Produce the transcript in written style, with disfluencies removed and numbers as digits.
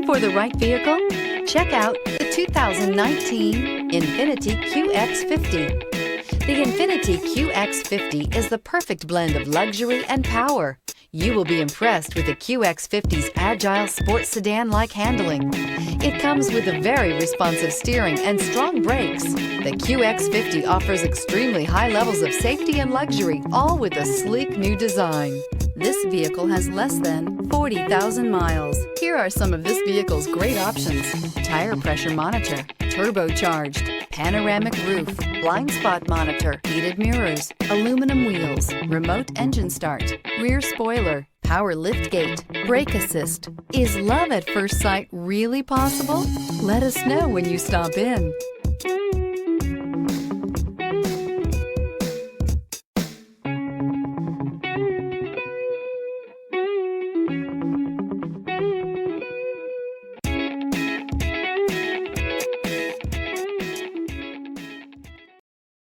for the right vehicle? Check out the 2019 Infiniti Qx50. The Infiniti Qx50 is the perfect blend of luxury and power. You will be impressed with the QX50's agile sports sedan-like handling. It comes with a very responsive steering and strong brakes. The QX50 offers extremely high levels of safety and luxury, all with a sleek new design. This vehicle has less than 40,000 miles. Here are some of this vehicle's great options: tire pressure monitor, turbocharged, panoramic roof, blind spot monitor, heated mirrors, aluminum wheels, remote engine start, rear spoiler, power liftgate, brake assist. Is love at first sight really possible? Let us know when you stop in.